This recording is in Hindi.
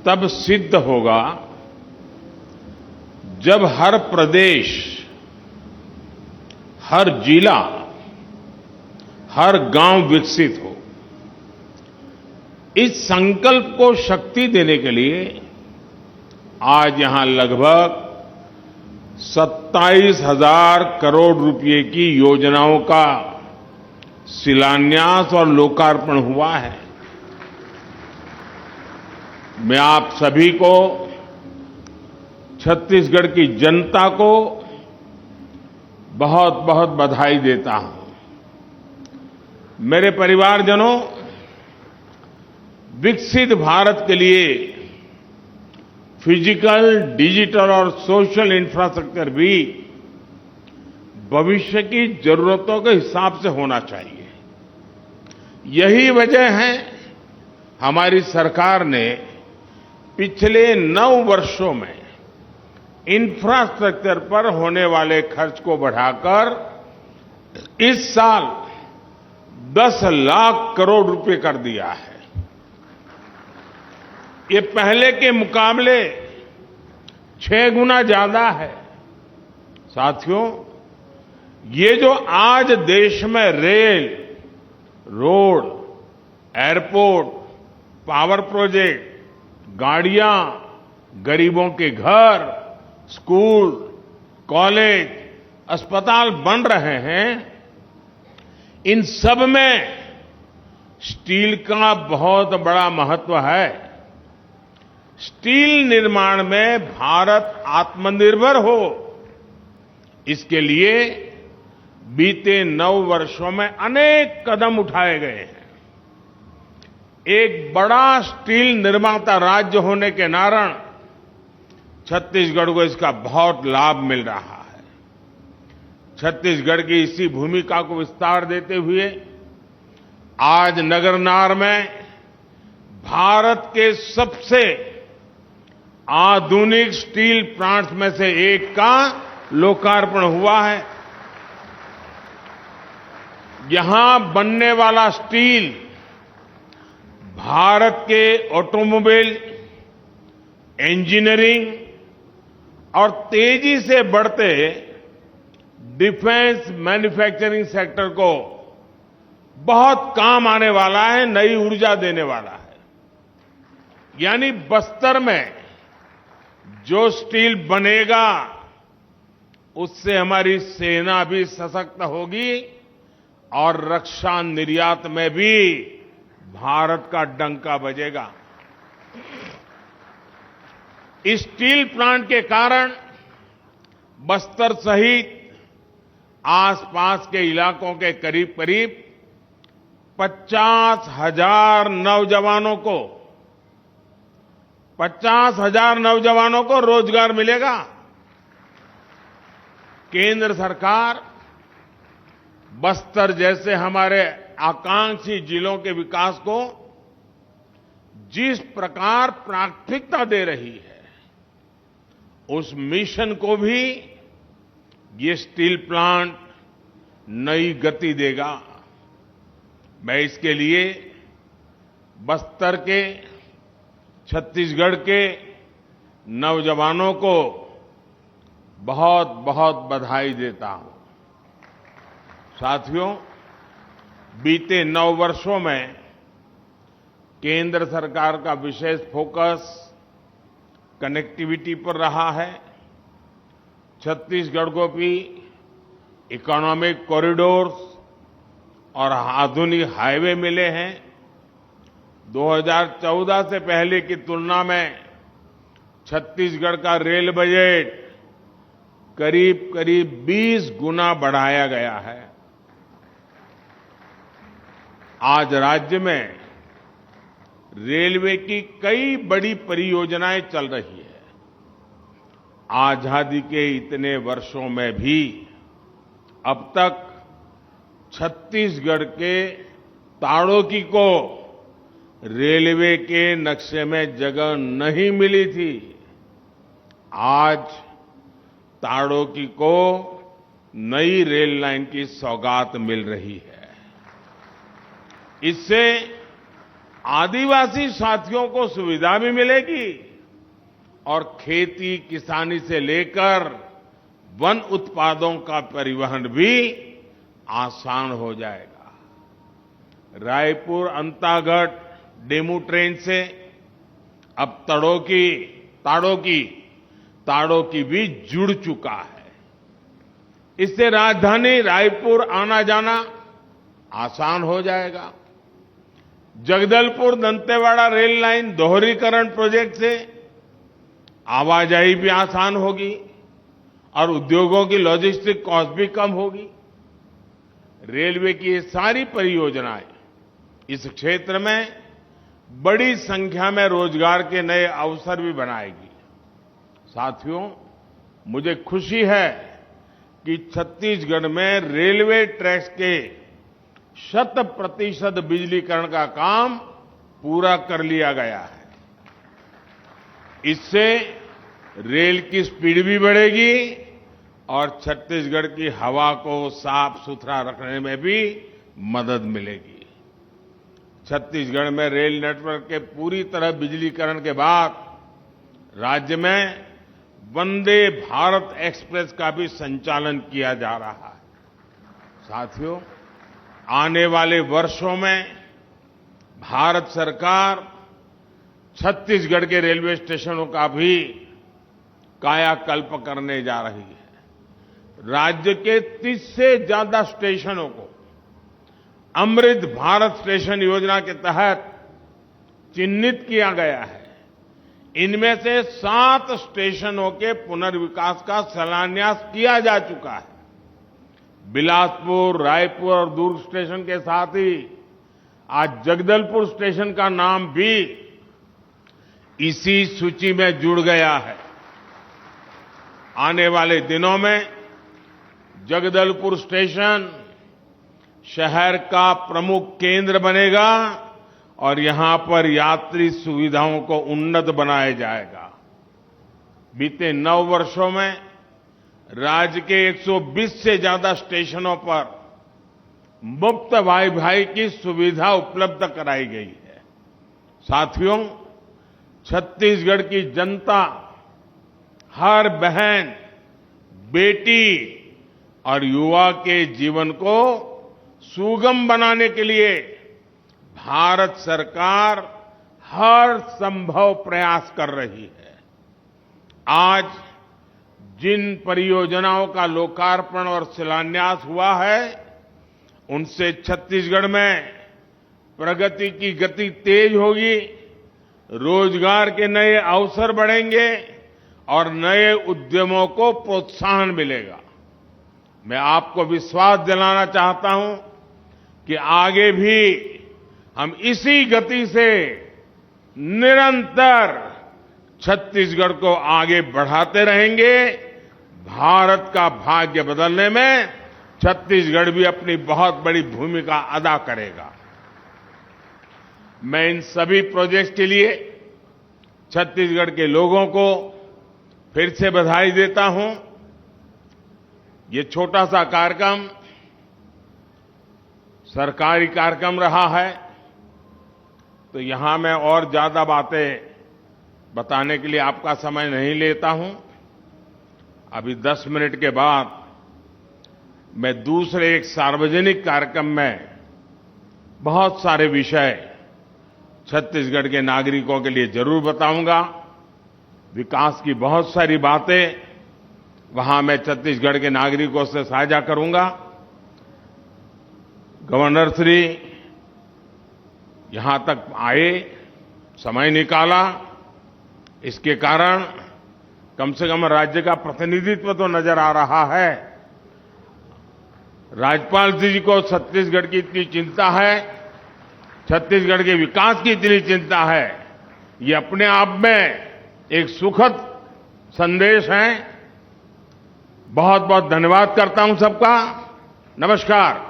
तब सिद्ध होगा जब हर प्रदेश, हर जिला, हर गांव विकसित हो। इस संकल्प को शक्ति देने के लिए आज यहां लगभग 27,000 करोड़ रुपए की योजनाओं का शिलान्यास और लोकार्पण हुआ है। मैं आप सभी को, छत्तीसगढ़ की जनता को बहुत बहुत बधाई देता हूं। मेरे परिवारजनों, विकसित भारत के लिए फिजिकल, डिजिटल और सोशल इंफ्रास्ट्रक्चर भी भविष्य की जरूरतों के हिसाब से होना चाहिए। यही वजह है हमारी सरकार ने पिछले 9 वर्षों में इंफ्रास्ट्रक्चर पर होने वाले खर्च को बढ़ाकर इस साल 10 लाख करोड़ रुपए कर दिया है। ये पहले के मुकाबले 6 गुना ज्यादा है। साथियों, ये जो आज देश में rail, road, airport, power project, गाड़ियां, गरीबों के घर, स्कूल, कॉलेज, अस्पताल बन रहे हैं, इन सब में स्टील का बहुत बड़ा महत्व है। स्टील निर्माण में भारत आत्मनिर्भर हो, इसके लिए बीते 9 वर्षों में अनेक कदम उठाए गए हैं। एक बड़ा स्टील निर्माता राज्य होने के कारण छत्तीसगढ़ को इसका बहुत लाभ मिल रहा है। छत्तीसगढ़ की इसी भूमिका को विस्तार देते हुए आज नगरनार में भारत के सबसे आधुनिक स्टील प्लांट्स में से एक का लोकार्पण हुआ है। यहां बनने वाला स्टील भारत के ऑटोमोबाइल, इंजीनियरिंग और तेजी से बढ़ते डिफेंस मैन्युफैक्चरिंग सेक्टर को बहुत काम आने वाला है, नई ऊर्जा देने वाला है। यानी बस्तर में जो स्टील बनेगा, उससे हमारी सेना भी सशक्त होगी और रक्षा निर्यात में भी भारत का डंका बजेगा। इस स्टील प्लांट के कारण बस्तर सहित आसपास के इलाकों के करीब करीब 50,000 नौजवानों को रोजगार मिलेगा। केंद्र सरकार बस्तर जैसे हमारे आकांक्षी जिलों के विकास को जिस प्रकार प्राथमिकता दे रही है, उस मिशन को भी ये स्टील प्लांट नई गति देगा। मैं इसके लिए बस्तर के, छत्तीसगढ़ के नौजवानों को बहुत बहुत बधाई देता हूं। साथियों, बीते 9 वर्षों में केंद्र सरकार का विशेष फोकस कनेक्टिविटी पर रहा है। छत्तीसगढ़ को भी इकोनॉमिक कॉरिडोर्स और आधुनिक हाईवे मिले हैं। 2014 से पहले की तुलना में छत्तीसगढ़ का रेल बजट करीब करीब 20 गुना बढ़ाया गया है। आज राज्य में रेलवे की कई बड़ी परियोजनाएं चल रही है। आजादी के इतने वर्षों में भी अब तक छत्तीसगढ़ के ताड़ोकी को रेलवे के नक्शे में जगह नहीं मिली थी। आज ताड़ोकी को नई रेल लाइन की सौगात मिल रही है। इससे आदिवासी साथियों को सुविधा भी मिलेगी और खेती किसानी से लेकर वन उत्पादों का परिवहन भी आसान हो जाएगा। रायपुर अंतागढ़ डेमू ट्रेन से अब ताड़ों की भी जुड़ चुका है। इससे राजधानी रायपुर आना जाना आसान हो जाएगा। जगदलपुर दंतेवाड़ा रेल लाइन दोहरीकरण प्रोजेक्ट से आवाजाही भी आसान होगी और उद्योगों की लॉजिस्टिक कॉस्ट भी कम होगी। रेलवे की ये सारी परियोजनाएं इस क्षेत्र में बड़ी संख्या में रोजगार के नए अवसर भी बनाएगी। साथियों, मुझे खुशी है कि छत्तीसगढ़ में रेलवे ट्रैक्स के 100% बिजलीकरण का काम पूरा कर लिया गया है। इससे रेल की स्पीड भी बढ़ेगी और छत्तीसगढ़ की हवा को साफ सुथरा रखने में भी मदद मिलेगी। छत्तीसगढ़ में रेल नेटवर्क के पूरी तरह बिजलीकरण के बाद राज्य में वंदे भारत एक्सप्रेस का भी संचालन किया जा रहा है। साथियों, आने वाले वर्षों में भारत सरकार छत्तीसगढ़ के रेलवे स्टेशनों का भी कायाकल्प करने जा रही है। राज्य के 30 से ज्यादा स्टेशनों को अमृत भारत स्टेशन योजना के तहत चिन्हित किया गया है। इनमें से 7 स्टेशनों के पुनर्विकास का शिलान्यास किया जा चुका है। बिलासपुर, रायपुर और दुर्ग स्टेशन के साथ ही आज जगदलपुर स्टेशन का नाम भी इसी सूची में जुड़ गया है। आने वाले दिनों में जगदलपुर स्टेशन शहर का प्रमुख केंद्र बनेगा और यहां पर यात्री सुविधाओं को उन्नत बनाया जाएगा। बीते 9 वर्षों में राज्य के 120 से ज्यादा स्टेशनों पर मुफ्त वाईफाई की सुविधा उपलब्ध कराई गई है। साथियों, छत्तीसगढ़ की जनता हर बहन, बेटी और युवा के जीवन को सुगम बनाने के लिए भारत सरकार हर संभव प्रयास कर रही है। आज जिन परियोजनाओं का लोकार्पण और शिलान्यास हुआ है, उनसे छत्तीसगढ़ में प्रगति की गति तेज होगी, रोजगार के नए अवसर बढ़ेंगे और नए उद्यमों को प्रोत्साहन मिलेगा। मैं आपको विश्वास दिलाना चाहता हूं कि आगे भी हम इसी गति से निरंतर छत्तीसगढ़ को आगे बढ़ाते रहेंगे। भारत का भाग्य बदलने में छत्तीसगढ़ भी अपनी बहुत बड़ी भूमिका अदा करेगा। मैं इन सभी प्रोजेक्ट्स के लिए छत्तीसगढ़ के लोगों को फिर से बधाई देता हूं। ये छोटा सा कार्यक्रम सरकारी कार्यक्रम रहा है, तो यहां मैं और ज्यादा बातें बताने के लिए आपका समय नहीं लेता हूं। अभी 10 मिनट के बाद मैं दूसरे एक सार्वजनिक कार्यक्रम में बहुत सारे विषय छत्तीसगढ़ के नागरिकों के लिए जरूर बताऊंगा। विकास की बहुत सारी बातें वहां मैं छत्तीसगढ़ के नागरिकों से साझा करूंगा। गवर्नर श्री यहां तक आए, समय निकाला, इसके कारण कम से कम राज्य का प्रतिनिधित्व तो नजर आ रहा है। राज्यपाल जी को छत्तीसगढ़ की इतनी चिंता है, छत्तीसगढ़ के विकास की इतनी चिंता है, ये अपने आप में एक सुखद संदेश है। बहुत बहुत धन्यवाद करता हूं सबका। नमस्कार।